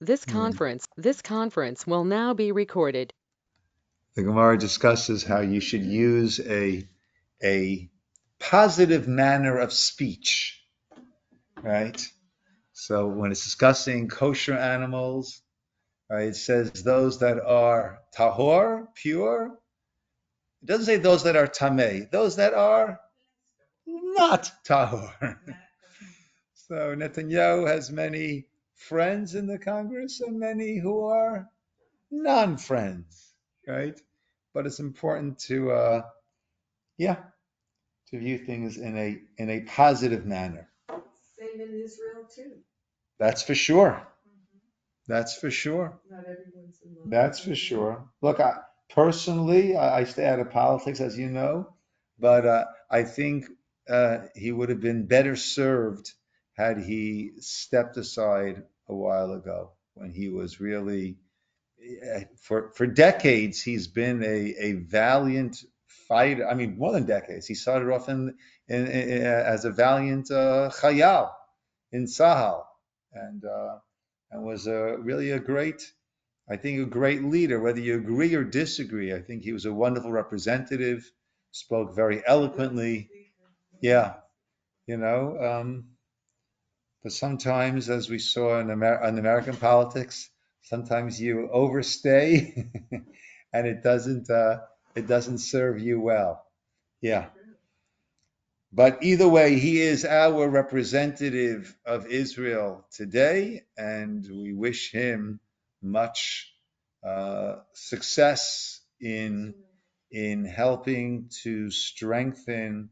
This conference will now be recorded. The Gemara discusses how you should use a positive manner of speech, right? So when it's discussing kosher animals, right, it says those that are tahor, pure. It doesn't say those that are tameh, those that are not tahor. So Netanyahu has many friends in the Congress and many who are non-friends, right? But it's important to view things in a positive manner. Same in Israel too. That's for sure. That's for sure. Not everyone's in love. That's for sure. Look, personally, I stay out of politics, as you know, but I think he would have been better served had he stepped aside a while ago when he was really, for decades, he's been a valiant fighter. I mean, more than decades. He started off as a valiant chayal in Sahel, and was really a great leader. Whether you agree or disagree, I think he was a wonderful representative. Spoke very eloquently. Yeah, you know. But sometimes, as we saw in American politics, sometimes you overstay, and it doesn't serve you well. Yeah. But either way, he is our representative of Israel today, and we wish him much success in helping to strengthen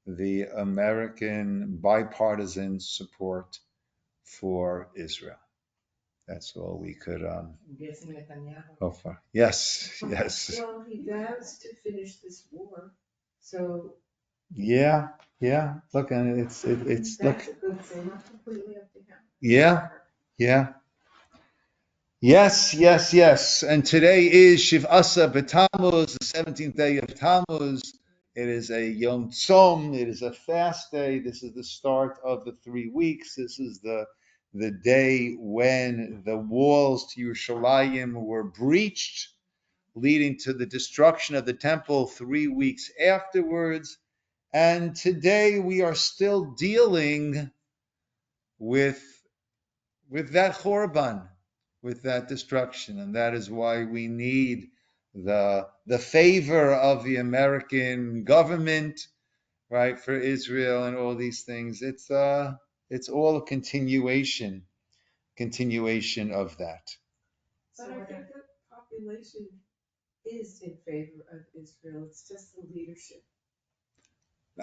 the American bipartisan support for Israel. That's all we could I'm guessing Netanyahu. hope for. Yes. Well, he vows to finish this war, so Yeah. Look, and it's that's look. a good thing. Not completely up to him. Yeah. Yes. And today is Shiv'asa B'Tammuz, the 17th day of Tammuz. It is a Yom Tzom. It is a fast day. This is the start of the 3 weeks. This is the day when the walls to Yerushalayim were breached, leading to the destruction of the temple 3 weeks afterwards. And today we are still dealing with that Chorban, with that destruction, and that is why we need the favor of the American government, right, for Israel and all these things. It's all a continuation of that. But I think the population is in favor of Israel. It's just the leadership.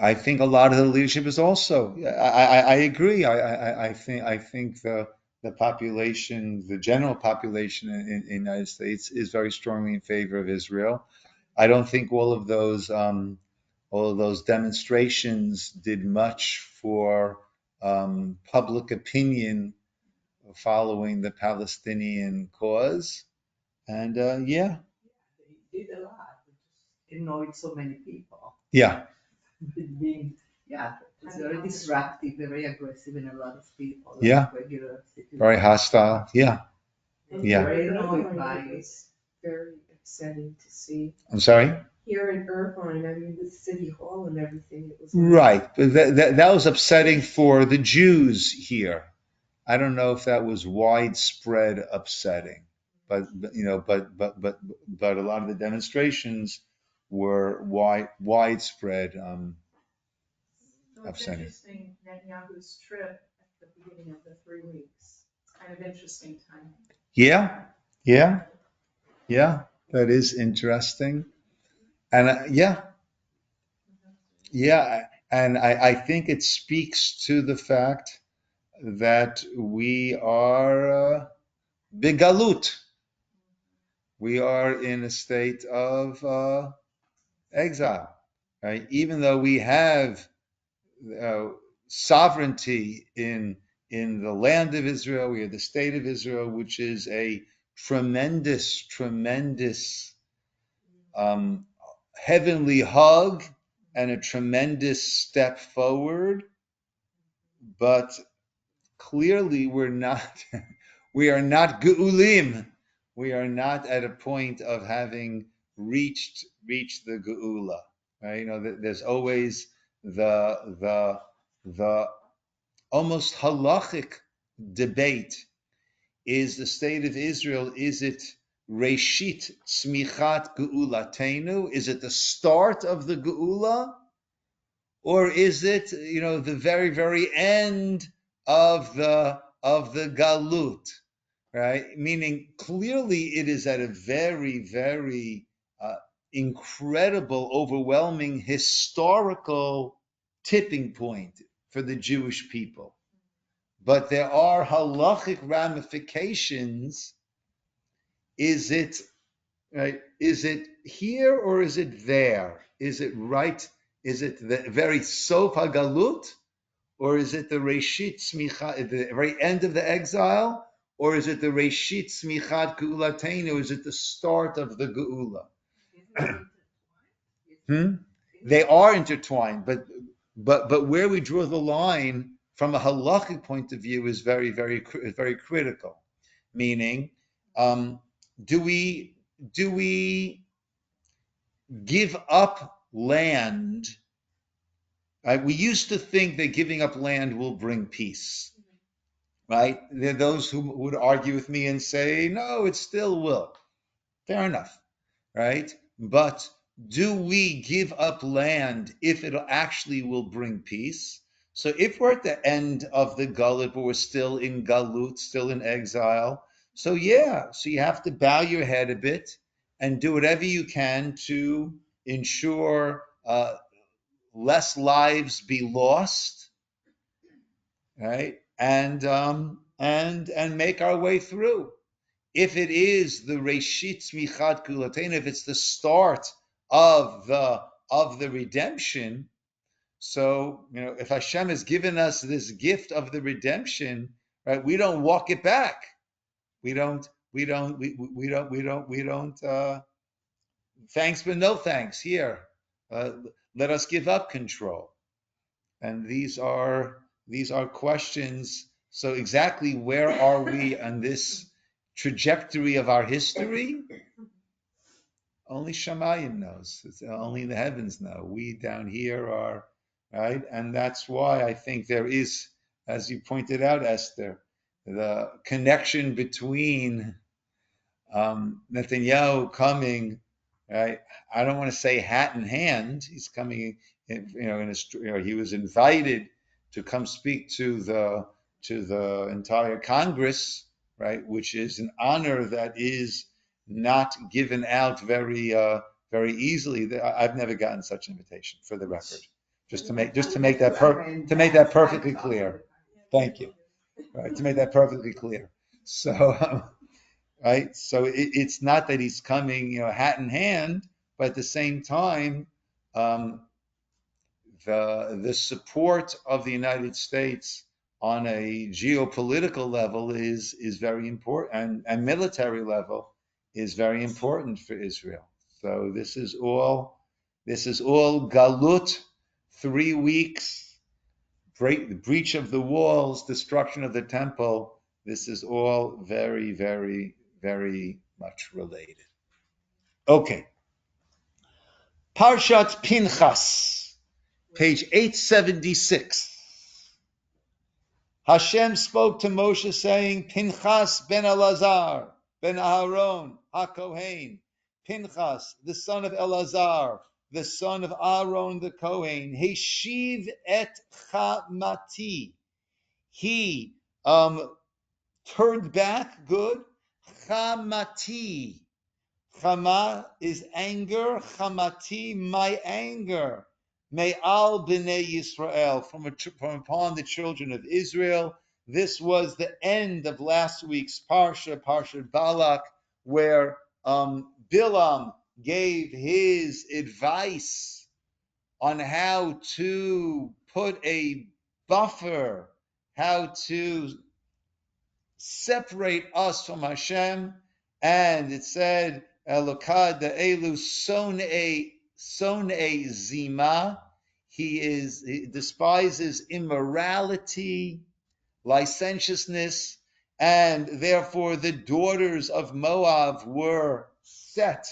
I think a lot of the leadership is also. I agree. I think the population, the general population in the United States, is very strongly in favor of Israel. I don't think all of those demonstrations did much for public opinion following the Palestinian cause. And They did a lot. It just annoyed so many people. Yeah. It's very disruptive, very aggressive in a lot of people. Yeah. Regular citizens. Very hostile. Yeah. Very annoyed by it. It's very upsetting to see. I'm sorry? Here in Irvine, I mean, the city hall and everything, it was. Right. But that was upsetting for the Jews here. I don't know if that was widespread upsetting, but a lot of the demonstrations were widespread upsetting. It's interesting, Netanyahu's trip at the beginning of the 3 weeks. It's kind of interesting timing. Yeah, that is interesting. And and I think it speaks to the fact that we are bigalut. We are in a state of exile, right? Even though we have sovereignty in the land of Israel, we have the state of Israel, which is a tremendous heavenly hug and a tremendous step forward, but clearly we're not We are not geulim. We are not at a point of having reached the geula. Right? You know, there's always the almost halachic debate. Is the state of Israel, is it Reshit Tzmichat Geulatenu? Is it the start of the Geula? Or is it, you know, the very, very end of the Galut? Right? Meaning clearly it is at a very, very incredible, overwhelming historical tipping point for the Jewish people. But there are halachic ramifications. Is it right? Is it here or is it there? Is it right? Is it the very sof hagalut, or is it the reshit smicha, the very end of the exile, or is it the reshit smichat geulateinu? Is it the start of the geula? They are intertwined, but where we draw the line from a halachic point of view is very, very, very critical. Meaning, do we give up land? Right? We used to think that giving up land will bring peace. Right? There are those who would argue with me and say, no, it still will. Fair enough. Right? But do we give up land if it actually will bring peace? So if we're at the end of the Galut, but we're still in Galut, still in exile, so yeah, so you have to bow your head a bit and do whatever you can to ensure less lives be lost, right? And make our way through. If it is the Reshit Tzmichat Gulatein, if it's the start of the redemption, so you know, if Hashem has given us this gift of the redemption, right? We don't walk it back. We don't. Thanks but no thanks. Here, let us give up control. And these are questions. So exactly where are we on this trajectory of our history? Only Shamayim knows. It's only the heavens know. We down here are, right? And that's why I think there is, as you pointed out, Esther, the connection between Netanyahu coming, right? I don't want to say hat in hand. He's coming, he was invited to come speak to the entire Congress, right? Which is an honor that is not given out very easily. I've never gotten such an invitation, for the record. Just to make that perfectly clear. Thank you. Right, to make that perfectly clear. So. Right, so it's not that he's coming, hat in hand, but at the same time, the support of the United States on a geopolitical level is very important, and military level is very important for Israel. So this is all galut, 3 weeks, breach of the walls, destruction of the temple. This is all very, very, very much related. Okay. Parshat Pinchas, page 876. Hashem spoke to Moshe saying, Pinchas ben Elazar, ben Aharon, HaKohen. Pinchas, the son of Elazar, the son of Aaron the Kohen. Heshiv et chamati. He turned back, good. Chamati. Chama is anger. Chamati, my anger. Me'al b'nei Yisroel, from upon the children of Israel. This was the end of last week's Parsha Balak, where Bilam gave his advice on how to put a buffer, how to separate us from Hashem. And it said, Elokad elu sonei zima. He despises immorality, licentiousness, and therefore the daughters of Moab were set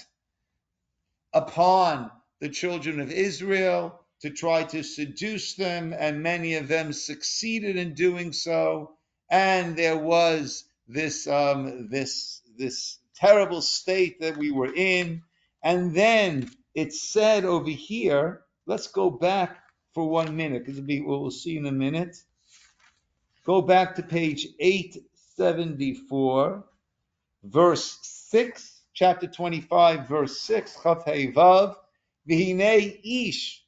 upon the children of Israel to try to seduce them, and many of them succeeded in doing so. And there was this terrible state that we were in. And then it's said over here. Let's go back for 1 minute, because we'll see in a minute. Go back to page 874. Verse 6, chapter 25, verse 6, Chaf Hei Vav, V'hinei ish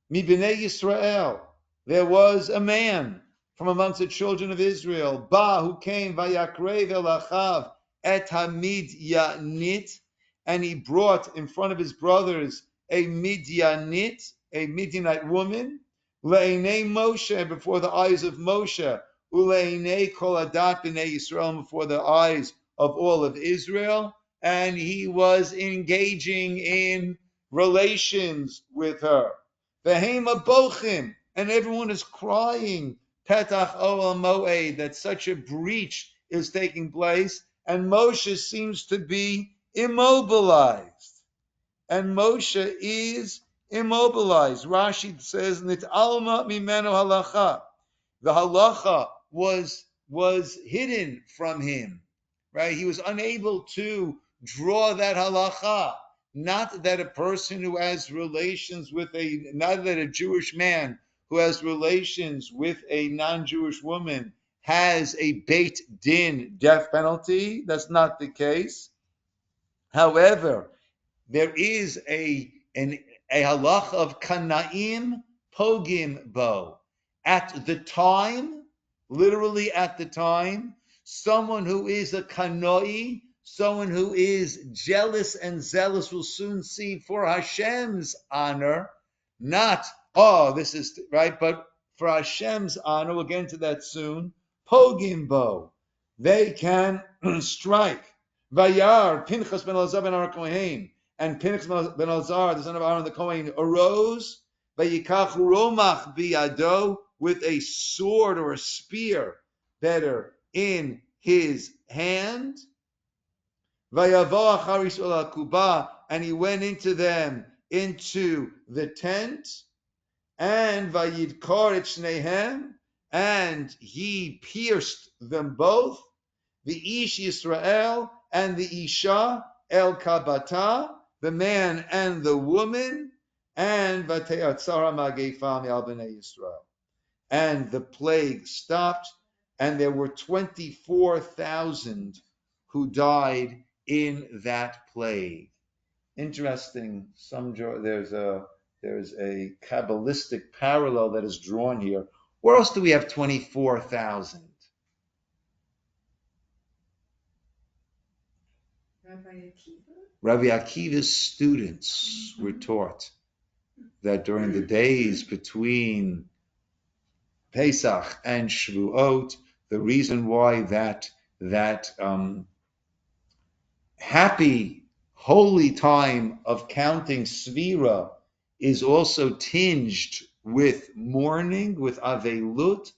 mi b'nei Yisroel. There was a man from amongst the children of Israel, Ba, who came, Vayakrev el achav et hamidyanit, and he brought in front of his brothers a Midyanit, a Midianite woman, Le'enei Moshe, before the eyes of Moshe, Ule'enei kol adat b'nei Yisrael, before the eyes of all of Israel, and he was engaging in relations with her. Vehema bochim, and everyone is crying, Petach Oel Moed, that such a breach is taking place, and Moshe seems to be immobilized. And Moshe is immobilized. Rashi says, Nit'alma mimeno halacha. The halacha was hidden from him, right? He was unable to draw that halacha. Not that a person who has relations with not that a Jewish man who has relations with a non-Jewish woman has a Beit Din death penalty. That's not the case. However, there is a halach of Kanaim Pogim Bo. At the time, literally at the time, someone who is a Kanoi, someone who is jealous and zealous, will soon see for Hashem's honor, not, this is right, but for Hashem's honor, we'll get into that soon, Pogim Bo. They can strike. Vayar, Pinchas ben Elazar ben Aaron Kohen, and Pinchas ben Elazar, the son of Aaron the Kohen, arose, Vayikach Romach biyado, with a sword or a spear, better, in his hand. Vayavo achar Yisroel al Kuba, and he went into them, into the tent, and Vayidkar et shnehem, and he pierced them both. The Ish Yisrael and the Isha El Kabata, the man and the woman, and Vateatzara Magefam Al Bnei Yisrael. And the plague stopped, and there were 24,000 who died in that plague. Interesting. There's a Kabbalistic parallel that is drawn here. Where else do we have 24,000? Rabbi Akiva's students were taught that during the days between Pesach and Shavuot, the reason why that happy, holy time of counting Svira is also tinged with mourning, with Avelut,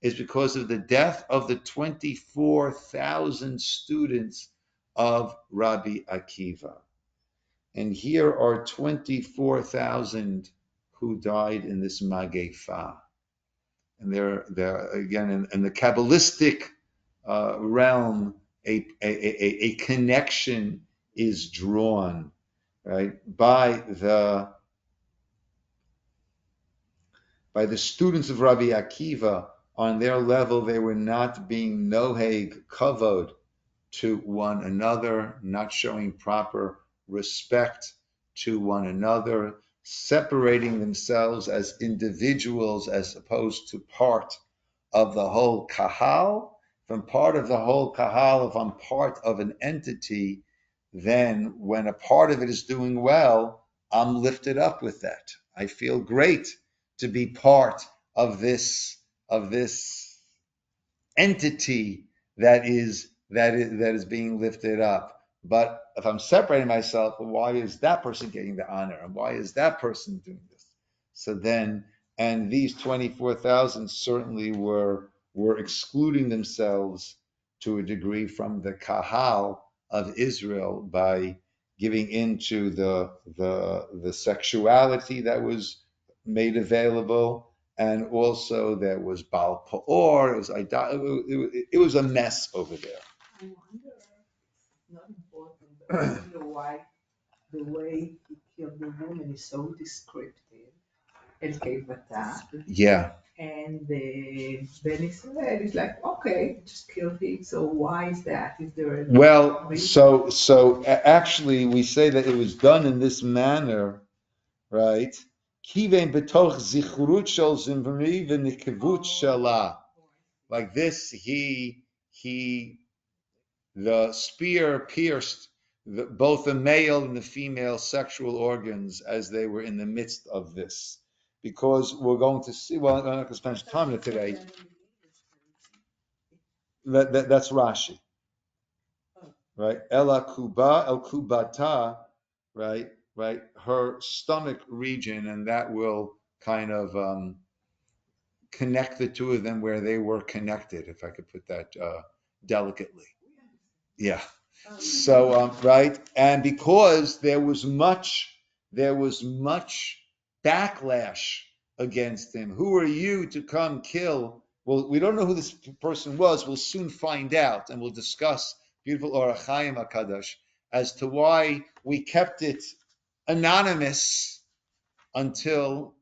is because of the death of the 24,000 students of Rabbi Akiva. And here are 24,000 who died in this Magefa. And they're again, in the Kabbalistic realm, a connection is drawn, right, by the students of Rabbi Akiva. On their level, they were not being noheg kavod to one another, not showing proper respect to one another, separating themselves as individuals as opposed to part of the whole kahal. If I'm part of the whole kahal, if I'm part of an entity, then when a part of it is doing well, I'm lifted up with that. I feel great to be part of this entity that is being lifted up. But if I'm separating myself, why is that person getting the honor? And why is that person doing this? So then, and these 24,000 certainly were excluding themselves to a degree from the kahal of Israel by giving into the sexuality that was made available, and also there was Baal Peor. It was a mess over there. I wonder, it's not important, but I wonder why the way he killed the woman is so descriptive. El Keivata. Yeah. And Ben Israel is like, okay, just kill him. So why is that? Is there a Well, reason? actually, we say that it was done in this manner, right? Kiven betoch zichrut shel zimri v'nikavut shala. Like this, the spear pierced both the male and the female sexual organs as they were in the midst of this. Because we're going to see, well, I'm not going to spend time on it today. That's Rashi, right? Ela kuba, el kubata, right? Her stomach region, and that will kind of connect the two of them where they were connected, if I could put that delicately. Yeah. So right, and because there was much backlash against him. Who are you to come kill? Well, we don't know who this person was. We'll soon find out, and we'll discuss beautiful Orach Chaim HaKadosh as to why we kept it anonymous until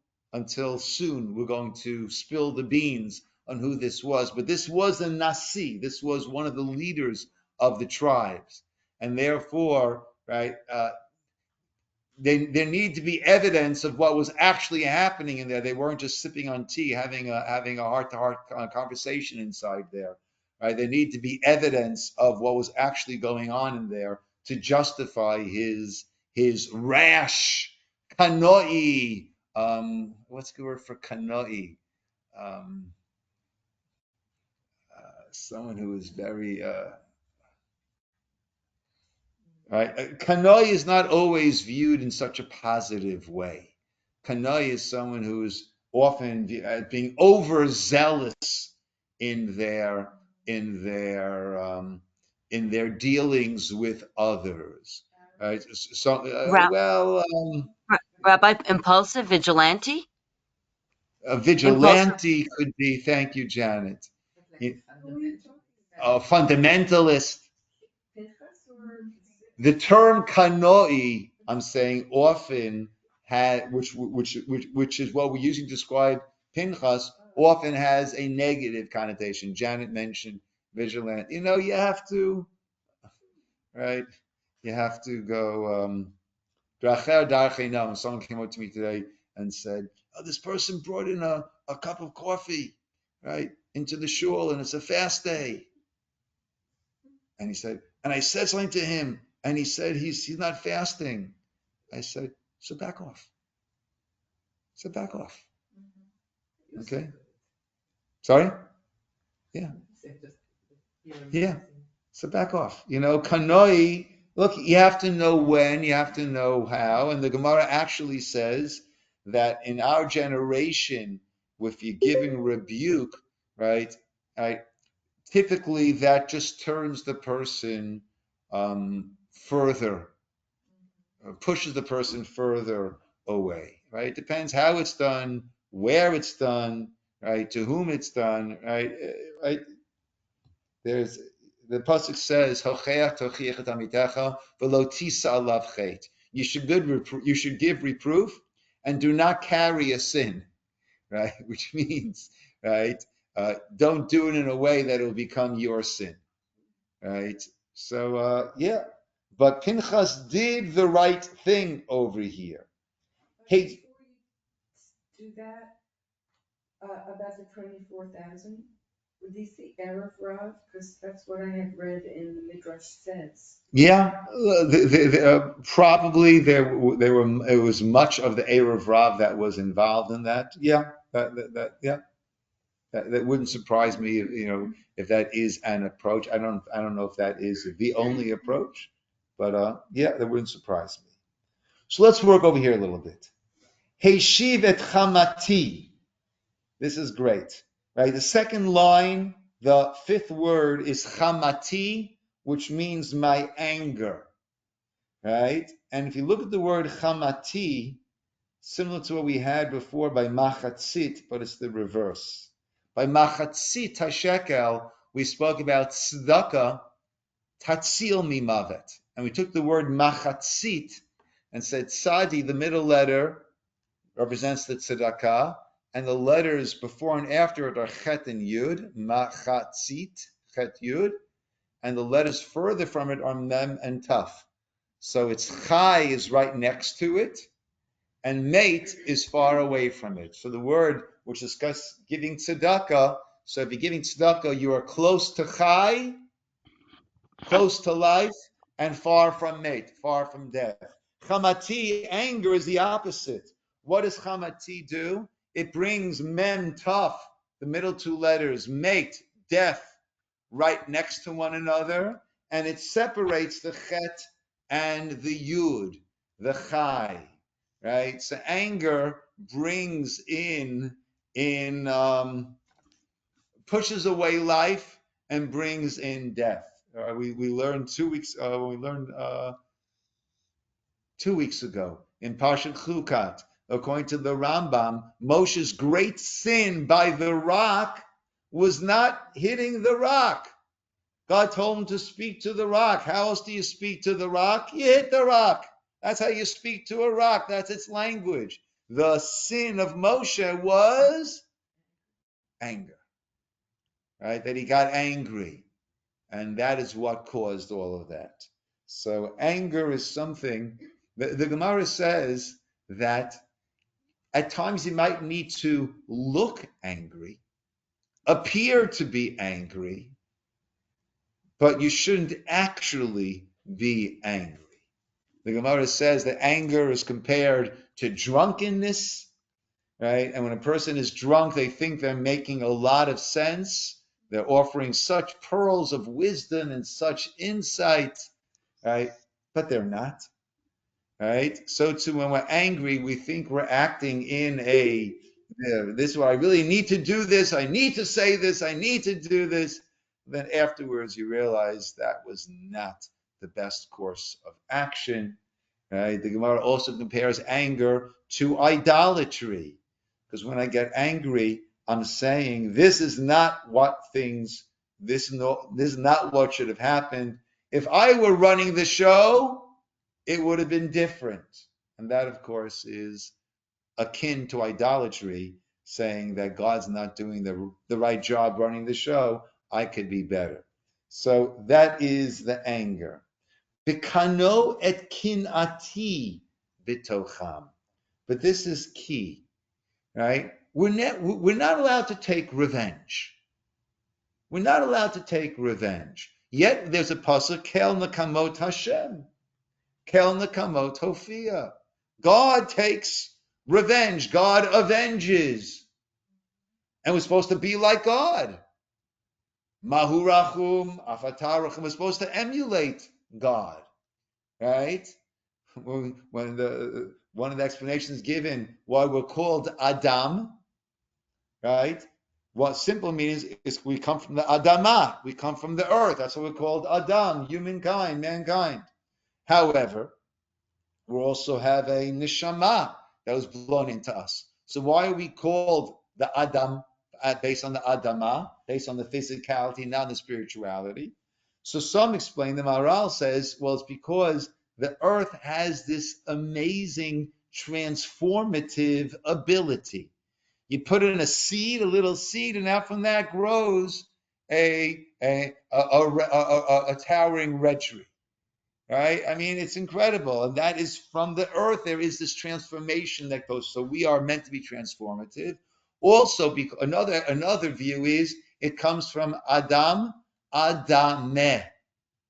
soon. We're going to spill the beans on who this was. But this was a Nasi. This was one of the leaders of the tribes. And therefore, right, there need to be evidence of what was actually happening in there. They weren't just sipping on tea, having a heart-to-heart conversation inside there. Right? There need to be evidence of what was actually going on in there to justify his rash kanoi. What's the word for kanoi? Someone who is very right. Kanoi is not always viewed in such a positive way. Kanoi is someone who is often being overzealous in their dealings with others. Right. So, Rabbi, impulsive, vigilante? a Impulsive. vigilante could be. Thank you, Janet. Like A fundamentalist. Pinchas or The term kanoi, I'm saying, often had, which is what we're using to describe Pinchas, often has a negative connotation. Janet mentioned vigilant. You have to, right? You have to go. Someone came up to me today and said, "Oh, this person brought in a cup of coffee, right, into the shul, and it's a fast day." And he said, and I said something to him, and he said he's not fasting. I said, so back off. So back off. Okay. Sorry? Yeah. Yeah. So back off. Kanoi, look, you have to know when, you have to know how. And the Gemara actually says that in our generation, if you're giving rebuke, right, typically that just turns the person further, pushes the person further away, right? It depends how it's done, where it's done, right, to whom it's done, right? Right? There's the pasuk says, "Hocheach tochiach et amitecha v'lo tisa alav chet." You should give reproof, and do not carry a sin, right? Which means, right, don't do it in a way that it will become your sin, right? So yeah, but Pinchas did the right thing over here. Hey, before you do that, about the 24,000, were these the Erev Rav? Because that's what I had read in the Midrash says. yeah, probably there were. It was much of the Erev Rav that was involved in that. Yeah, yeah, that wouldn't surprise me. If that is an approach. I don't know if that is the only approach, but yeah, that wouldn't surprise me. So let's work over here a little bit. Heishiv et chamati. This is great, right? The second line The fifth word is chamati, which means my anger, right? And if you look at the word chamati, similar to what we had before by machatzit, but it's the reverse. By machatzit hashekel, we spoke about tzedakah, tatzil mimavet. And we took the word machatzit and said tzadi, the middle letter, represents the tzedakah, and the letters before and after it are chet and yud, machatzit, chet yud, and the letters further from it are mem and taf. So it's chai is right next to it, and mate is far away from it. So the word which discusses giving tzedakah, so if you're giving tzedakah, you are close to chai, close to life, and far from mate, far from death. Chamati, anger, is the opposite. What does chamati do? It brings mem taf, the middle two letters, mate, death, right next to one another, and it separates the chet and the yud, the chai, right? So anger brings pushes away life and brings in death. We learned 2 weeks. We learned 2 weeks ago in Parsha Chukat. According to the Rambam, Moshe's great sin by the rock was not hitting the rock. God told him to speak to the rock. How else do you speak to the rock? You hit the rock. That's how you speak to a rock. That's its language. The sin of Moshe was anger, right? That he got angry. And that is what caused all of that. So anger is something, the Gemara says that at times you might need to look angry, appear to be angry, but you shouldn't actually be angry. The Gemara says that anger is compared to drunkenness, right? And when a person is drunk, they think they're making a lot of sense. They're offering such pearls of wisdom and such insight, right? But they're not, right? So too, when we're angry, we think we're acting in this is what I really need to do this. I need to say this. I need to do this. Then afterwards, you realize that was not the best course of action, right? The Gemara also compares anger to idolatry, because when I get angry, I'm saying this is not what this is not what should have happened. If I were running the show, it would have been different. And that, of course, is akin to idolatry, saying that God's not doing the right job running the show. I could be better. So that is the anger. Bikano et kinati bitocham. But this is key, right? We're not allowed to take revenge. We're not allowed to take revenge. Yet there's a pasuk, Kel nakamot Hashem. Kel nakamot Hofia. God takes revenge. God avenges. And we're supposed to be like God. Mahu rachum, afatar rachum. We're supposed to emulate God, right? When one of the explanations given why we're called Adam, right? What simple means is we come from the Adamah, we come from the earth. That's what we're called Adam, humankind, mankind. However, we also have a neshama that was blown into us. So why are we called the Adam, based on the Adamah, based on the physicality, not the spirituality? So some explain, the Maharal says, well, it's because the earth has this amazing transformative ability. You put in a seed, a little seed, and out from that grows a towering red tree. Right? I mean, it's incredible. And that is from the earth, there is this transformation that goes. So we are meant to be transformative. Also, another view is it comes from Adam, Adameh,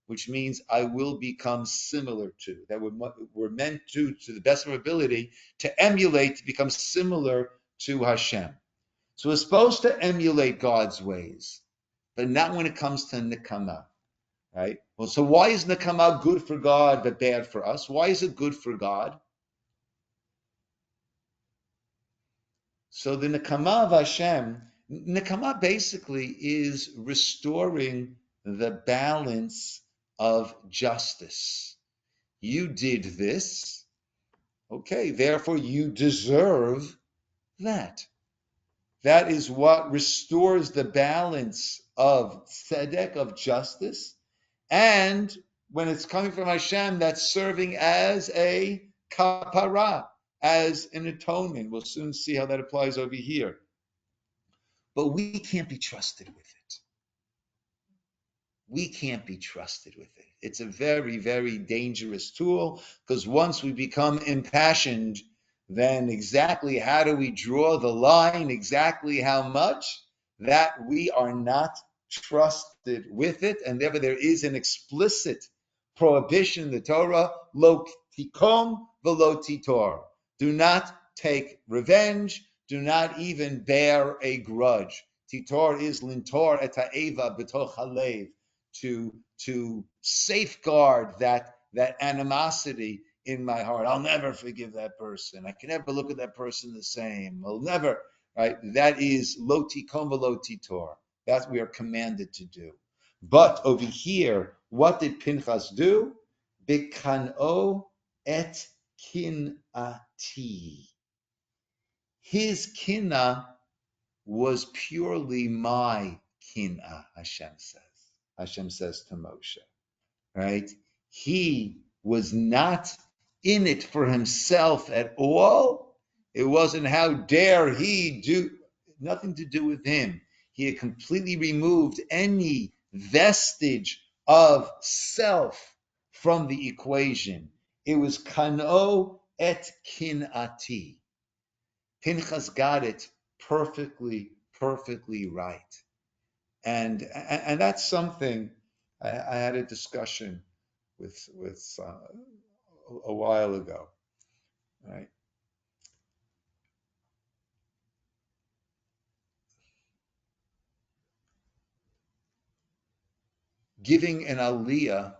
which means I will become similar to. That we're meant to the best of our ability, to emulate, to become similar to Hashem. So we're supposed to emulate God's ways, but not when it comes to Nikama. Right? Well, so why is Nakama good for God but bad for us? Why is it good for God? So the Nakama of Hashem Nekama basically is restoring the balance of justice. You did this, okay, therefore you deserve that. That is what restores the balance of tzedek, of justice. And when it's coming from Hashem, that's serving as a kapara, as an atonement. We'll soon see how that applies over here. But we can't be trusted with it. We can't be trusted with it. It's a very, very dangerous tool, because once we become impassioned, then exactly how do we draw the line, exactly how much, that we are not trusted with it. And therefore there is an explicit prohibition in the Torah, lo tikom velo titor. Do not take revenge, do not even bear a grudge. Titor is lintor et ha'eva b'toch halev, to safeguard that animosity in my heart. I'll never forgive that person. I can never look at that person the same. I'll never, right? That is lo tikom velo titor. That's what we are commanded to do. But over here, what did Pinchas do? Bikano et kinati. His kina was purely my kina, Hashem says to Moshe, right? He was not in it for himself at all. It wasn't how dare he do, nothing to do with him. He had completely removed any vestige of self from the equation. It was kano et kinati. Pinchas got it perfectly right. And that's something I had a discussion with a while ago, right? Giving an aliyah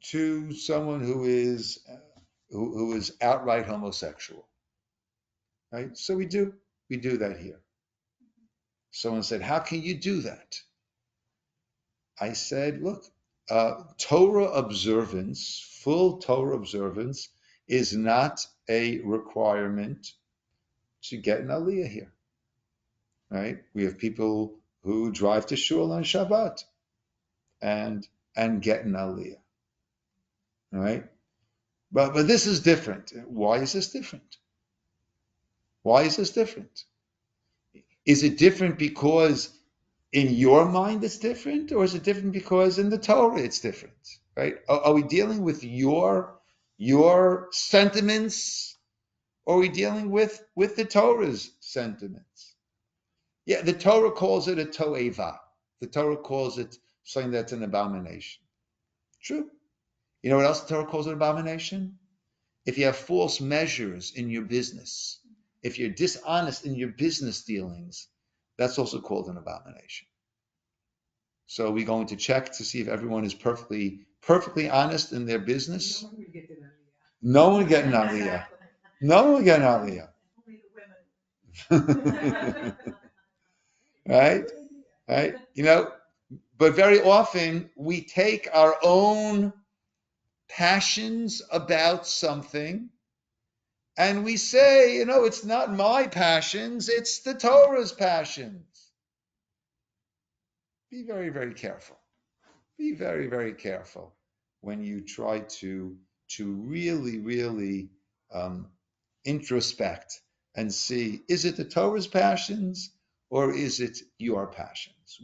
to someone who is outright homosexual, right? So we do that here. Someone said, "How can you do that?" I said, "Look, Torah observance, full Torah observance, is not a requirement to get an aliyah here, right? We have people who drive to shul on Shabbat and get an aliyah, right? But this is different. Why is this different? Why is this different? Is it different because in your mind it's different, or is it different because in the Torah it's different, right? Are we dealing with your sentiments, or are we dealing with the Torah's sentiments? Yeah, the Torah calls it a to'eva. The Torah calls it something that's an abomination. True. You know what else the Torah calls an abomination? If you have false measures in your business, if you're dishonest in your business dealings, that's also called an abomination. So we're going to check to see if everyone is perfectly honest in their business. No one getting aliyah. No one getting aliyah. Right? You know, but very often we take our own passions about something and we say, you know, it's not my passions, it's the Torah's passions. Be very, very careful. Be very, very careful when you try to really, really introspect and see, is it the Torah's passions or is it your passions?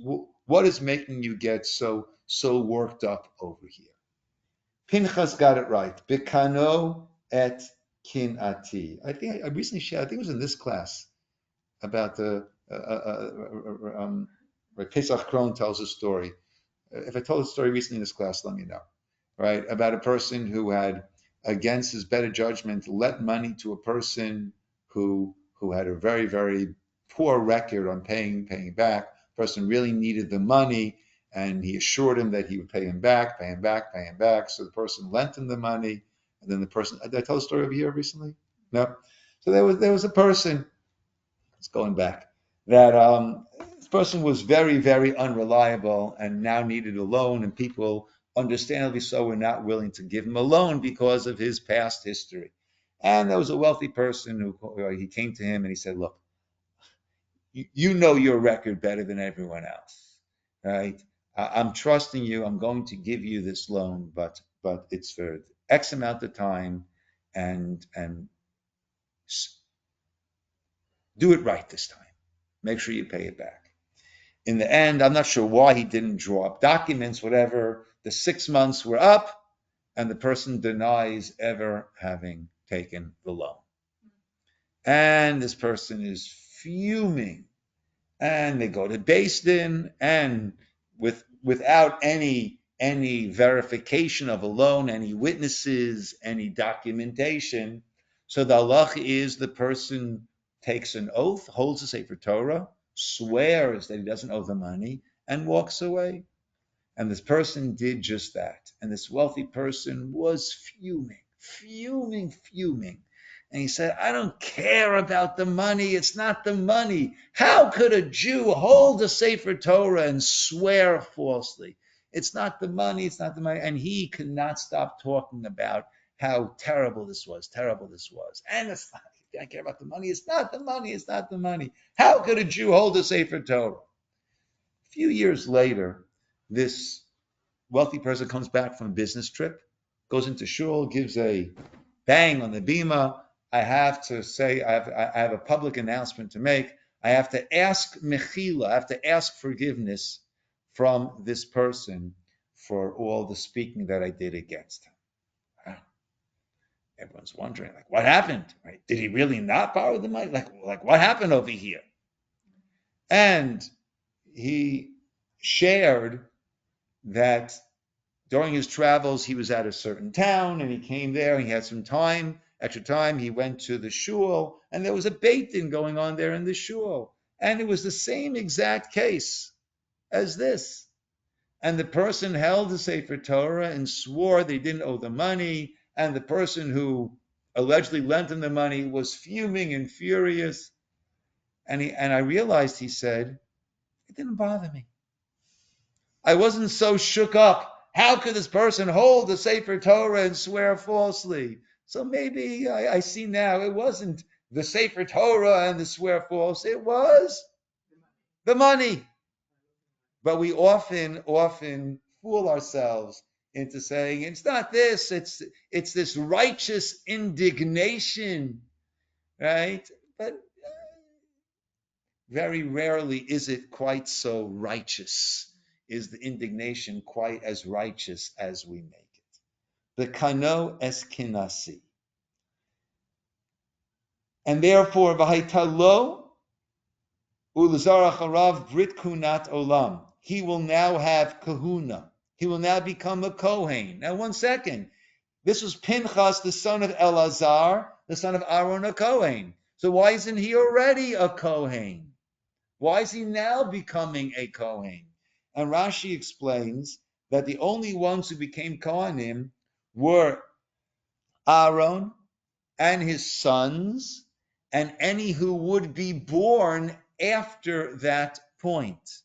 What is making you get so worked up over here? Pinchas got it right. Bikano et kinati. I think I recently shared, I think it was in this class, about the Pesach Kron tells a story. If I told the story recently in this class, let me know. Right? About a person who had, against his better judgment, lent money to a person who had a very, very poor record on paying back. The person really needed the money, and he assured him that he would pay him back. So the person lent him the money, and then the person, did I tell the story over here recently? No. So there was a person it's going back, that this person was very, very unreliable and now needed a loan, and people, understandably so, were not willing to give him a loan because of his past history. And there was a wealthy person who he came to him and he said, look, you know your record better than everyone else, right? I'm trusting you. I'm going to give you this loan, but it's for X amount of time, and do it right this time. Make sure you pay it back. In the end, I'm not sure why he didn't draw up documents, whatever. The 6 months were up, and the person denies ever having taken the loan. And this person is fuming, and they go to Beis Din, and without any verification of a loan, any witnesses, any documentation. So the halach is the person takes an oath, holds a Sefer Torah, swears that he doesn't owe the money, and walks away. And this person did just that. And this wealthy person was fuming, fuming, fuming. And he said, I don't care about the money. It's not the money. How could a Jew hold a Sefer Torah and swear falsely? It's not the money. It's not the money. And he could not stop talking about how terrible this was, terrible this was. And it's not, I care about the money. It's not the money. It's not the money. How could a Jew hold a Sefer Torah? A few years later, this wealthy person comes back from a business trip, goes into shul, gives a bang on the bima. I have to say, I have a public announcement to make. I have to ask mechila, I have to ask forgiveness from this person for all the speaking that I did against him. Wow. Everyone's wondering, like, what happened? Right? Did he really not borrow the money? Like what happened over here? And he shared that during his travels, he was at a certain town, and he came there, and he had some time, extra time. He went to the shul, and there was a beit din going on there in the shul. And it was the same exact case as this. And the person held the Sefer Torah and swore they didn't owe the money, and the person who allegedly lent him the money was fuming and furious. And I realized, he said, it didn't bother me. I wasn't so shook up. How could this person hold the Sefer Torah and swear falsely? So maybe I see now it wasn't the Sefer Torah and the swear false. It was the money. But we often fool ourselves into saying it's not this. It's this righteous indignation, right? But very rarely is it quite so righteous. Is the indignation quite as righteous as we make it? The kano eskinasi. And therefore, v'haitalo ulazar acharav brit kunat olam. He will now have kahuna. He will now become a Kohen. Now, 1 second. This was Pinchas, the son of Elazar, the son of Aaron, a Kohen. So why isn't he already a Kohen? Why is he now becoming a Kohen? And Rashi explains that the only ones who became Kohanim were Aaron and his sons, and any who would be born after that point.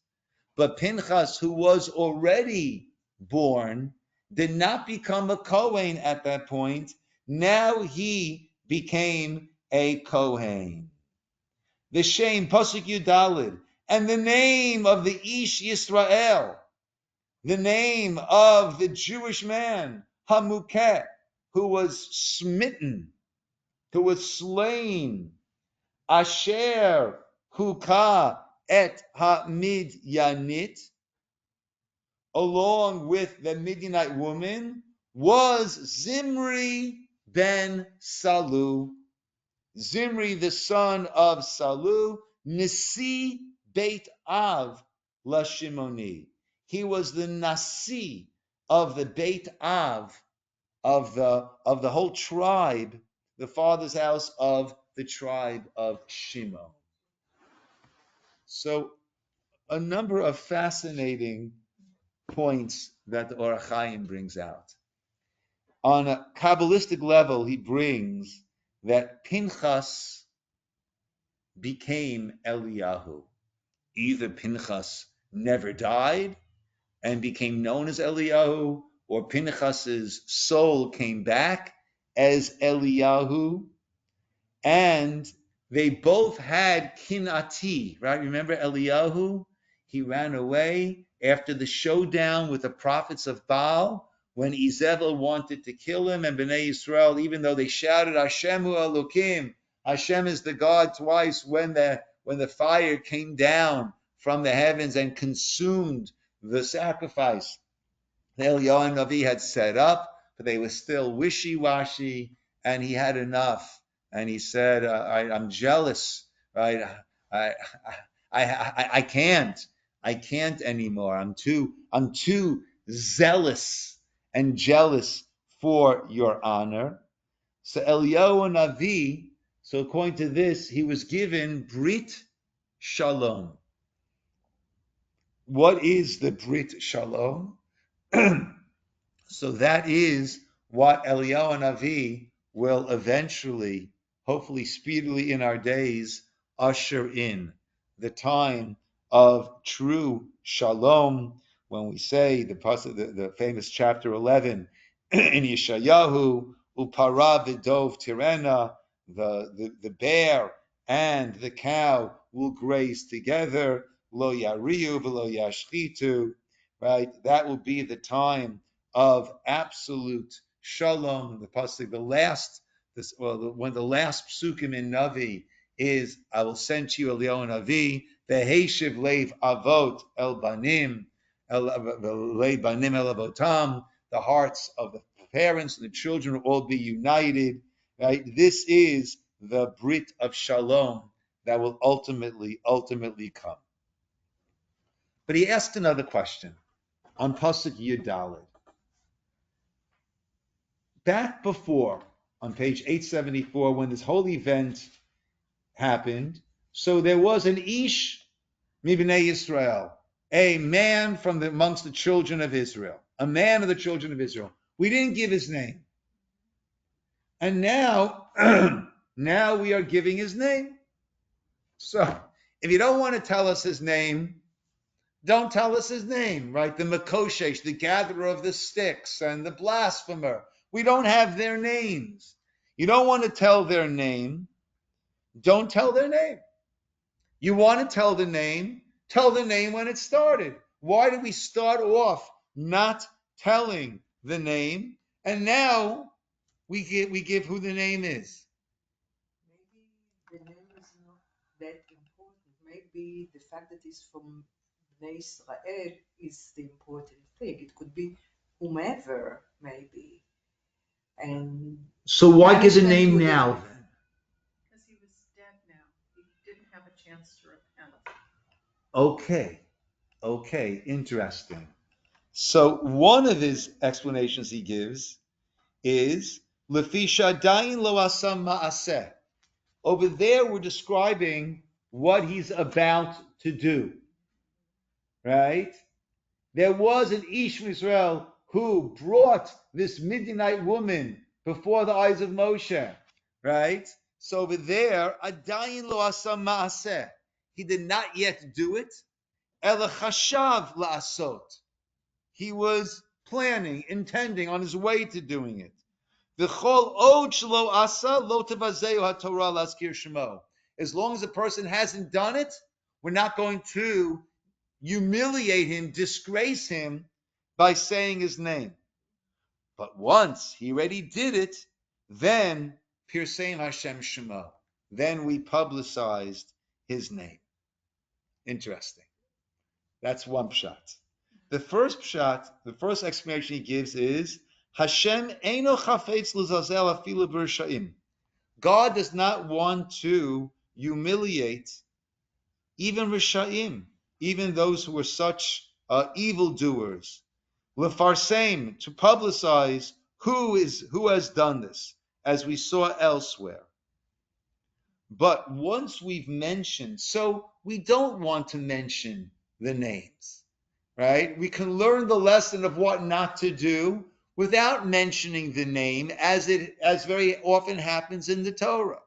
But Pinchas, who was already born, did not become a Kohen at that point. Now he became a Kohen. The Shem, Pasuk Yudalid, and the name of the Ish Yisroel, the name of the Jewish man, Hamukeh, who was smitten, who was slain, Asher Huka et HaMidyanit, along with the Midianite woman, was Zimri ben Salu. Zimri, the son of Salu, Nasi Beit Av Lashimoni. He was the Nasi of the Beit Av, of the whole tribe, the father's house of the tribe of Shimon. So a number of fascinating points that the Or HaChaim brings out. On a Kabbalistic level, he brings that Pinchas became Eliyahu. Either Pinchas never died and became known as Eliyahu, or Pinchas's soul came back as Eliyahu, and they both had kinati, right? Remember Eliyahu? He ran away after the showdown with the prophets of Baal when Izebel wanted to kill him, and Bnei Yisrael, even though they shouted Hashem hu Elokim, Hashem is the God twice, when the fire came down from the heavens and consumed the sacrifice the Eliyahu Navi had set up, but they were still wishy-washy, and he had enough. And he said, I'm jealous, right? I can't anymore. I'm too zealous and jealous for your honor. So Eliyahu Navi, so according to this, he was given Brit Shalom. What is the Brit Shalom? So that is what Eliyahu Navi will eventually, hopefully speedily in our days, usher in the time of true shalom. When we say the famous chapter 11 in Yeshayahu, Upara v'dov tirena, the bear and the cow will graze together, lo yariu v'lo yashchitu, right? That will be the time of absolute shalom. The pasuk, when the last psukim in Navi is, I will send to you Eliyahu Navi, veheshiv leiv avot el banim, leiv banim el avotam, the hearts of the parents and the children will all be united. Right? This is the Brit of Shalom that will ultimately come. But he asked another question on pasuk Yud Daled. Back before, on page 874, when this whole event happened, so there was an Ish Mibnei Yisrael, a man from amongst the children of Israel, a man of the children of Israel. We didn't give his name. And now, now we are giving his name. So, if you don't want to tell us his name, don't tell us his name, right? The Makoshesh, the gatherer of the sticks, and the blasphemer. We don't have their names. You don't want to tell their name, don't tell their name. You want to tell the name when it started. Why did we start off not telling the name, and now we give who the name is? Maybe the name is not that important. Maybe the fact that it's from Bnei Israel is the important thing. It could be whomever, maybe. And So why give the punishment name would now? have- Because he was dead now. He didn't have a chance to repent. Okay, interesting. So one of his explanations he gives is Lefisha dayin lo asam ma'aseh. Over there, we're describing what he's about to do, right? There was an Ish from Israel who brought this Midianite woman before the eyes of Moshe, right? So over there, adayin lo asam ma'aseh. He did not yet do it. Ela chashav la'asot. He was planning, intending, on his way to doing it. V'chol od shelo asa lo tevazeu haTorah laskir shemo. As long as a person hasn't done it, we're not going to humiliate him, disgrace him by saying his name. But once he already did it, then Pirseim Hashem Shemo. Then we publicized his name. Interesting. That's one pshat. The first pshat, the first explanation he gives is Hashem eino chafetz l'zazel afilu b'rishayim. God does not want to humiliate even Rishayim, even those who are such evildoers. Lefarsem, to publicize who has done this, as we saw elsewhere. But once we've mentioned, so we don't want to mention the names, right? We can learn the lesson of what not to do without mentioning the name, as very often happens in the Torah.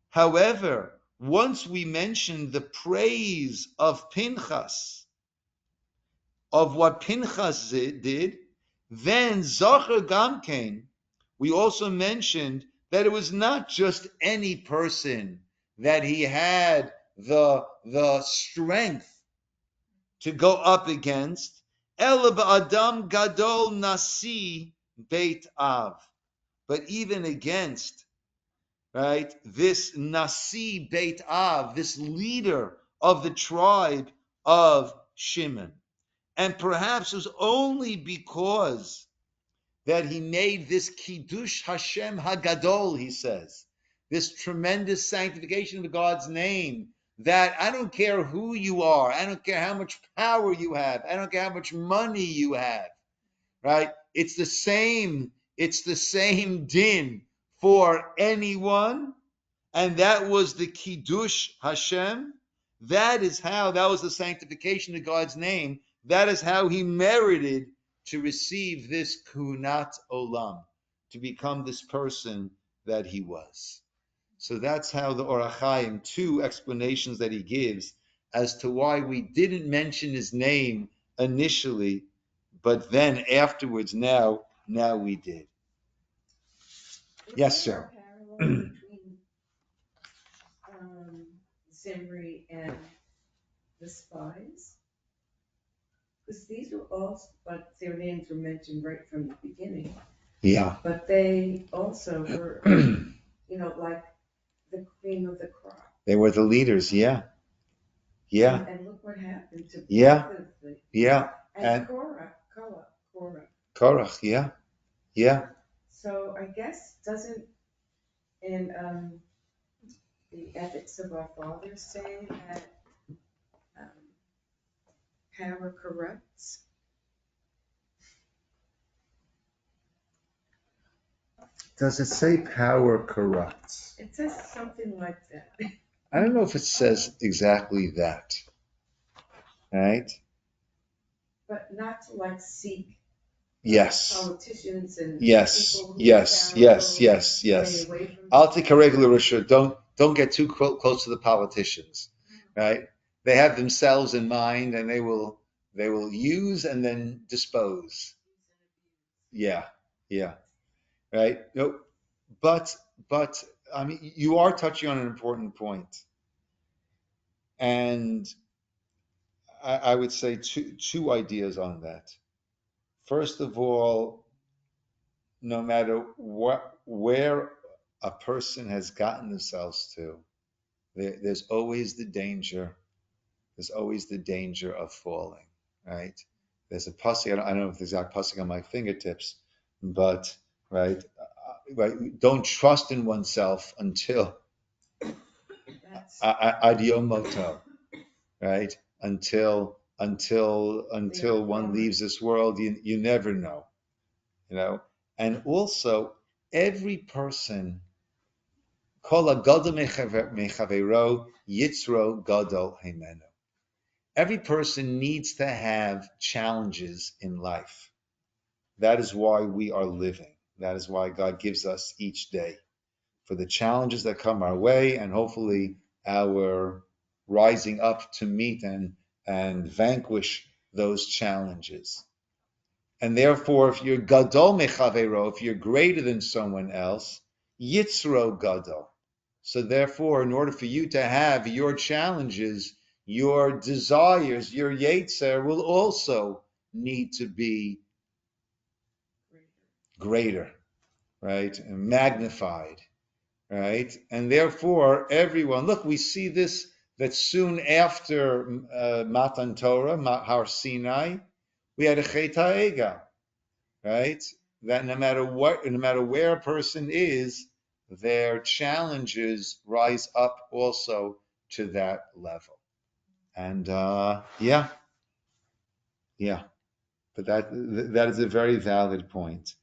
However, once we mentioned the praise of Pinchas, of what Pinchas did, then Zocher Gamkein, we also mentioned that it was not just any person that he had the strength to go up against, El Adam Gadol Nasi Beit Av, but even against, right, this Nasi Beit Av, this leader of the tribe of Shimon. And perhaps it was only because that he made this Kiddush Hashem Hagadol, he says, this tremendous sanctification of God's name, that I don't care who you are, I don't care how much power you have, I don't care how much money you have, right? It's the same din for anyone, and that was the Kiddush Hashem. That was the sanctification of God's name. That is how he merited to receive this Kunat Olam, to become this person that he was. So that's how the Or HaChaim, two explanations that he gives as to why we didn't mention his name initially, but then afterwards, now we did. Yes, sir. Parallel between Zimri and the spies? Because these were all, but their names were mentioned right from the beginning. Yeah. But they also were, like the cream of the crop. They were the leaders, yeah. Yeah. And look what happened to Yeah. both of them. Yeah. And Korach. Korach, yeah. Yeah. So I guess doesn't in the ethics of our fathers say that power corrupts? Does it say power corrupts? It says something like that. I don't know if it says exactly that. Right? But not to like seek politicians and people who yes. Altika regular, don't get too close to the politicians. Right? They have themselves in mind, and they will use and then dispose. Yeah. Right? No, but I mean, you are touching on an important point, and I would say two ideas on that. First of all, no matter where a person has gotten themselves to, there's always the danger. There's always the danger of falling. Right? There's a pasuk. I don't know if the exact pasuk on my fingertips, but right. Don't trust in oneself until adiomoto, right? Until one leaves this world, you never know, And also, every person, kol hagadol mechavero yitzro gadol himenu. Every person needs to have challenges in life. That is why we are living. That is why God gives us each day, for the challenges that come our way, and hopefully our rising up to meet and vanquish those challenges. And therefore, if you're gadol mechavero, if you're greater than someone else, yitzro gadol. So therefore, in order for you to have your challenges, your desires, your yetzer will also need to be greater, right? And magnified, right? And therefore, everyone, look, we see this, that soon after Matan Torah, Har Sinai, we had a Chet HaEgel, right? That no matter where a person is, their challenges rise up also to that level. And but that is a very valid point.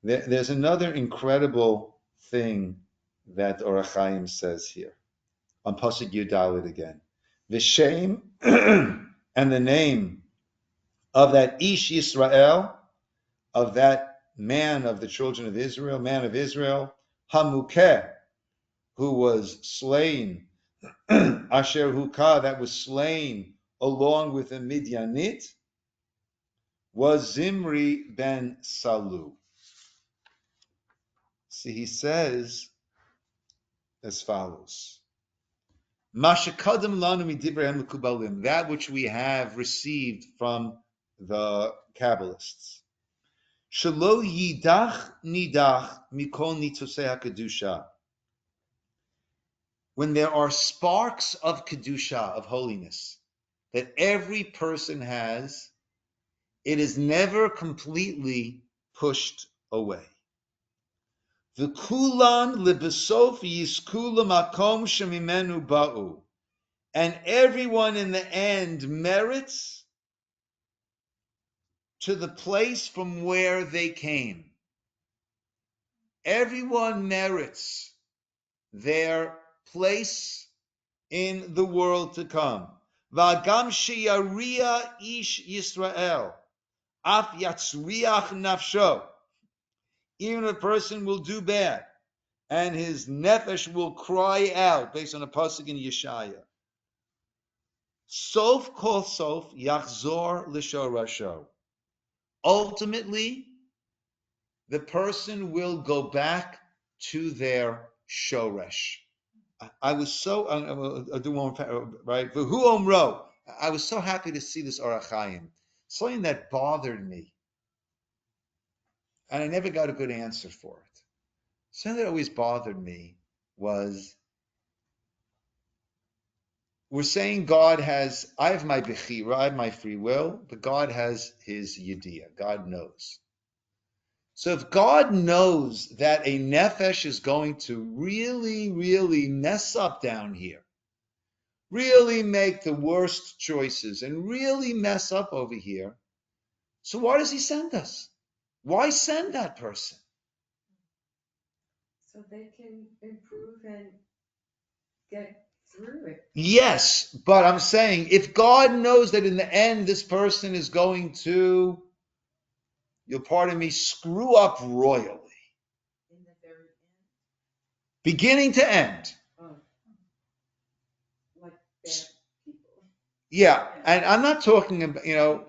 There's another incredible thing that Or HaChaim says here on Pasuk Yudalid again. The shame and the name of that Ish Yisrael, of that man of the children of Israel, man of Israel, Hamukeh, who was slain, Asher Hukah, that was slain along with a Midianite, was Zimri ben Salu. See, he says as follows. That which we have received from the Kabbalists. Shelo yidach nidach mikol nitzosei hakadusha. When there are sparks of kedusha, of holiness, that every person has, it is never completely pushed away. The kulan libesof yisku lemakom shemimenu ba'u. And everyone in the end merits to the place from where they came. Everyone merits their place in the world to come. V'agam sheyaria ish Yisroel, af yatzriach nafsho. Even a person will do bad, and his nefesh will cry out, based on a pasuk in Yeshaya. Sof kol sof yachzor l'shorasho. Ultimately, the person will go back to their shoresh. I was so, I'll do one, right? V'hu omro. I was so happy to see this Orach Chaim. Something that bothered me, and I never got a good answer for it. Something that always bothered me was, we're saying God has, I have my bechira, I have my free will, but God has his yediyah. God knows. So if God knows that a nefesh is going to really, really mess up down here, really make the worst choices, and really mess up over here, so why does he send us? Why send that person? So they can improve and get through it. Yes, but I'm saying, if God knows that in the end this person is going to, you'll pardon me, screw up royally, In the very end. beginning to end. Oh. Like bad people. Yeah, and I'm not talking about,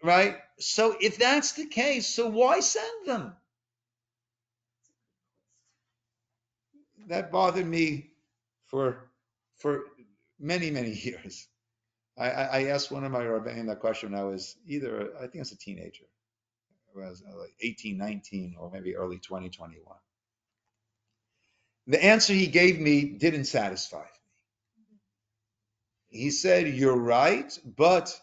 right? So if that's the case, so why send them? That bothered me for many, many years. I asked one of my Rabbi that question when I was either, I think I was a teenager. I was like 18, 19, or maybe early 2021. The answer he gave me didn't satisfy me. He said, you're right, but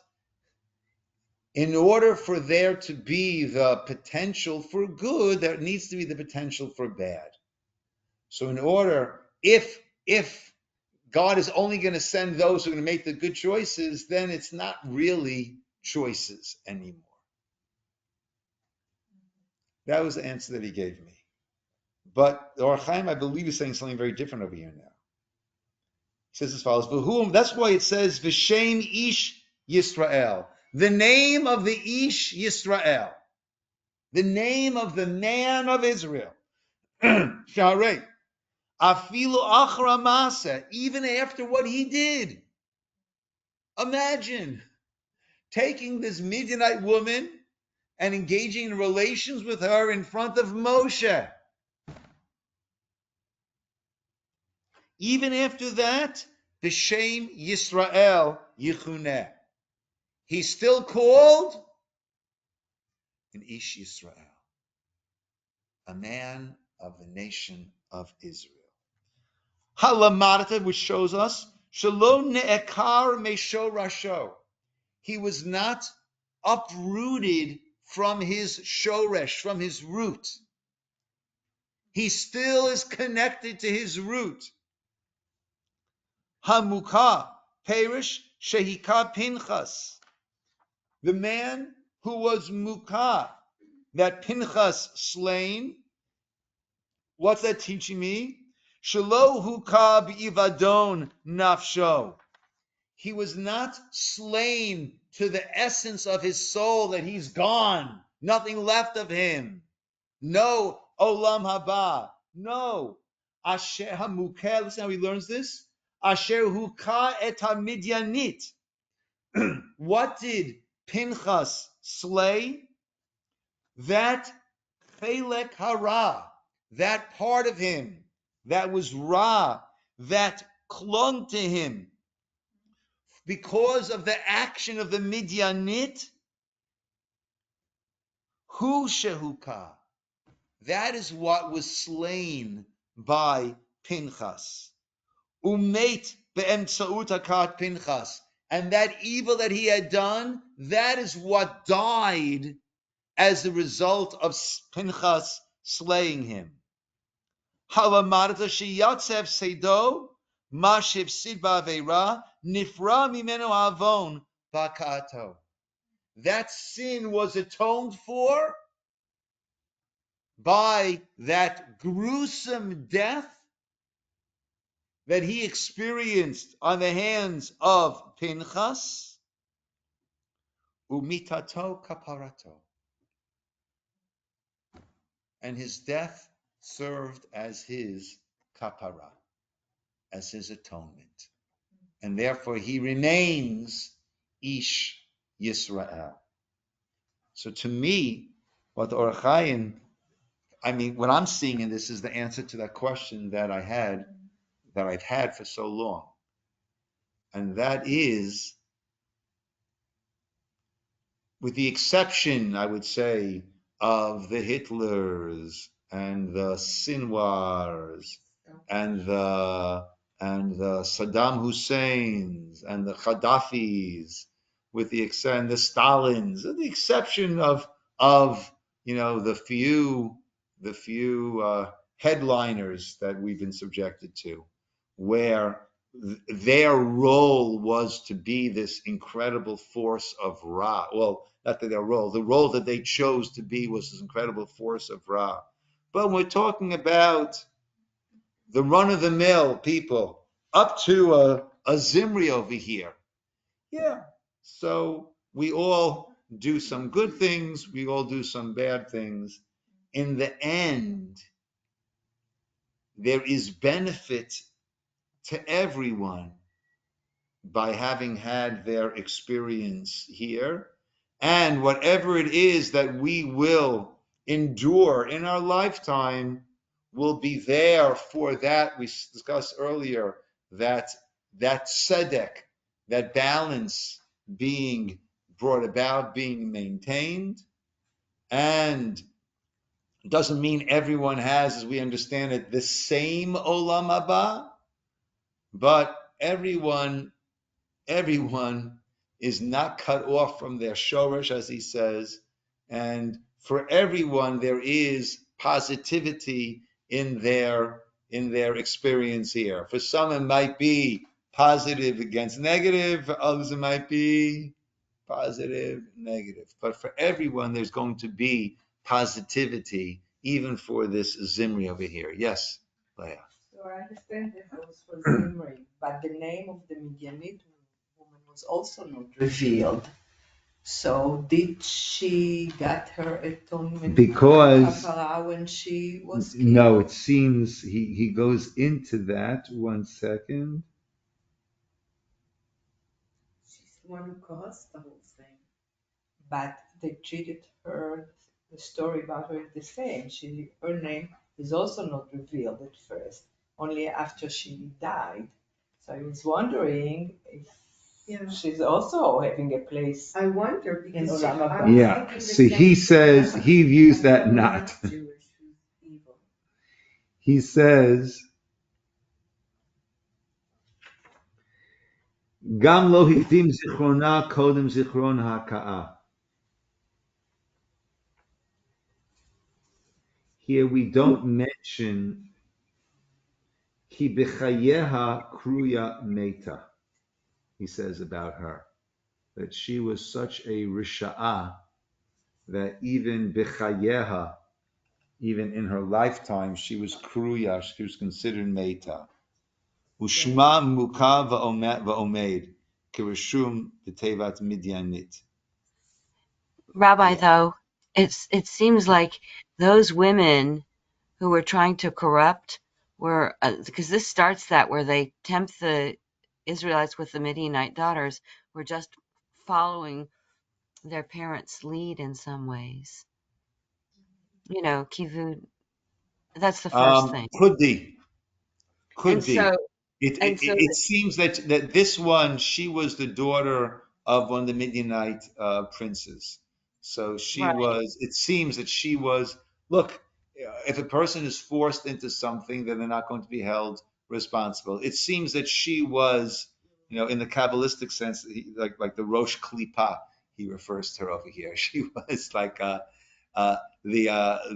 in order for there to be the potential for good, there needs to be the potential for bad. So in order, if God is only going to send those who are going to make the good choices, then it's not really choices anymore. That was the answer that he gave me. But the Orach Chaim, I believe, is saying something very different over here now. He says as follows, V'hum, that's why it says, V'shem ish Yisrael. The name of the ish Yisrael. The name of the man of Israel. Sharei. Afilu achra masa, even after what he did. Imagine taking this Midianite woman and engaging in relations with her in front of Moshe. Even after that, B'Shem Yisrael Yichuneh. He's still called an Ish Yisrael, a man of the nation of Israel. Halamadata, which shows us, Shalom Ne'ekar Mesho Rasho. He was not uprooted from his shoresh, from his root. He still is connected to his root. Hamukah, Perish, Shehika Pinchas. The man who was Mukah, that Pinchas slain. What's that teaching me? Shelo Hukah B'ivadon Nafsho. He was not slain to the essence of his soul, that he's gone, nothing left of him. No, Olam Haba. No. Asher HaMukeh, listen how he learns this. asher huka et hamidyanit. What did Pinchas slay? That chelek hara, that part of him that was ra, that clung to him because of the action of the Midyanit. Hu shehuka. That is what was slain by Pinchas. Umeit be'emtsaut hakat Pinchas. And that evil that he had done, that is what died as a result of Pinchas slaying him. Halamarta sheyatzev seido, mashiv sid ba'aveira, nifra mimeno avon bakato. That sin was atoned for by that gruesome death that he experienced on the hands of Pinchas, umitato kaparato. And his death served as his kapara, as his atonement. And therefore he remains Ish Yisroel. So to me, what the Orach Chaim, what I'm seeing in this is the answer to that question that I've had for so long. And that is, with the exception, I would say, of the Hitlers and the Sinwars and the Saddam Husseins and the Gaddafis, with the and the Stalins, with the exception of the few headliners that we've been subjected to, where their role was to be this incredible force of Ra. Well, not that their role, the role that they chose to be was this incredible force of Ra. But we're talking about the run-of-the-mill people, up to a Zimri over here. Yeah. So we all do some good things, we all do some bad things. In the end, there is benefit to everyone by having had their experience here. And whatever it is that we will endure in our lifetime will be there for that. We discussed earlier that tzedek, that balance being brought about, being maintained. And it doesn't mean everyone has, as we understand it, the same olam haba, but everyone is not cut off from their shoresh, as he says, and for everyone there is positivity in their experience here. For some it might be positive against negative, for others it might be positive, negative. But for everyone there's going to be positivity, even for this Zimri over here. Yes, Leah. So I understand that it was for Zimri, but the name of the Midianite woman was also not revealed. So did she get her atonement Because when she was killed? No, it seems he goes into that. 1 second. She's the one who caused the whole thing. But they treated her, the story about her is the same. Her name is also not revealed at first, only after she died. So I was wondering if she's also having a place. I wonder in because Olam Haba. Yeah. So he says he views that not. Jewish, who's evil. He says, Gam lo hikdim zichrona kodem zichron haka'a. Here we don't mention ki b'chayeha kruya meta. He says about her that she was such a risha'ah that even b'chayeha, even in her lifetime, she was kruya, she was considered meta. Ushma muka va'omed kirishum b'tevat midyanit. Rabbi, Yeah. though, it seems like those women who were trying to corrupt where, because this starts that where they tempt the Israelites with the Midianite daughters, were just following their parents' lead in some ways. Kivud, that's the first thing. Could be. And Could so, be. It, and it, so, it seems that this one, she was the daughter of one of the Midianite princes. So she right, was, it seems that she was, look, if a person is forced into something, then they're not going to be held responsible. It seems that she was, in the Kabbalistic sense, like the Rosh Klipa, he refers to her over here. She was like the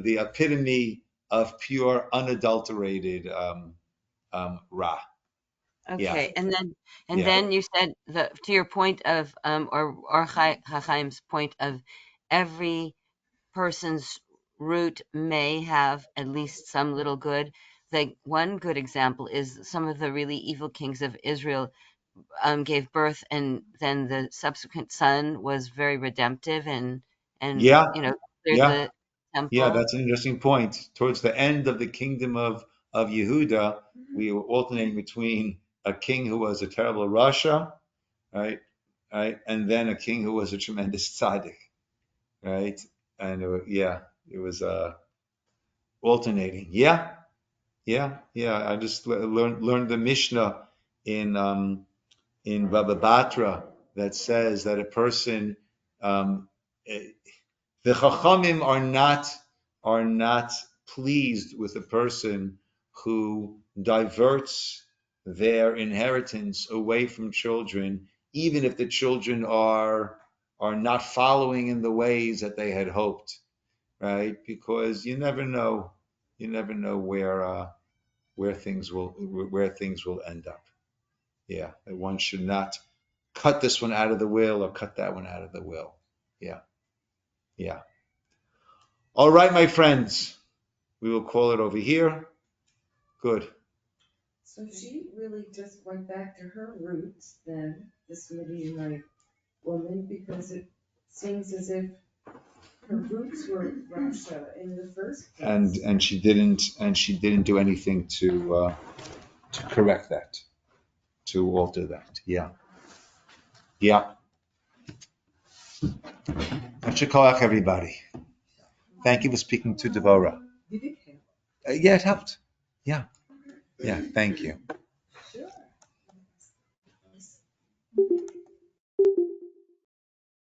epitome of pure, unadulterated Ra. Yeah, okay. And yeah, then you said to your point of, or Chaim's point of every person's root may have at least some little good. Like one good example is some of the really evil kings of Israel gave birth, and then the subsequent son was very redemptive and yeah, cleared yeah, the yeah. temple. That's an interesting point. Towards the end of the kingdom of Yehuda, we were alternating between a king who was a terrible Rasha, right, right, and then a king who was a tremendous tzaddik, right, and it was alternating. Yeah, yeah, yeah. I just learned the Mishnah in Baba Batra that says that a person, eh, the Chachamim are not pleased with a person who diverts their inheritance away from children, even if the children are not following in the ways that they had hoped, right? Because you never know where things will end up. Yeah, that one should not cut this one out of the will or cut that one out of the will. Yeah, yeah. All right, my friends, we will call it over here. Good. So she really just went back to her roots then, this Midianite woman, because it seems as if her roots were Russia in the first place. And she didn't do anything to correct that, to alter that. Yeah, yeah. Shakoach, everybody. Thank you for speaking to Devorah. Did it help? Yeah, it helped. Yeah, yeah. Thank you.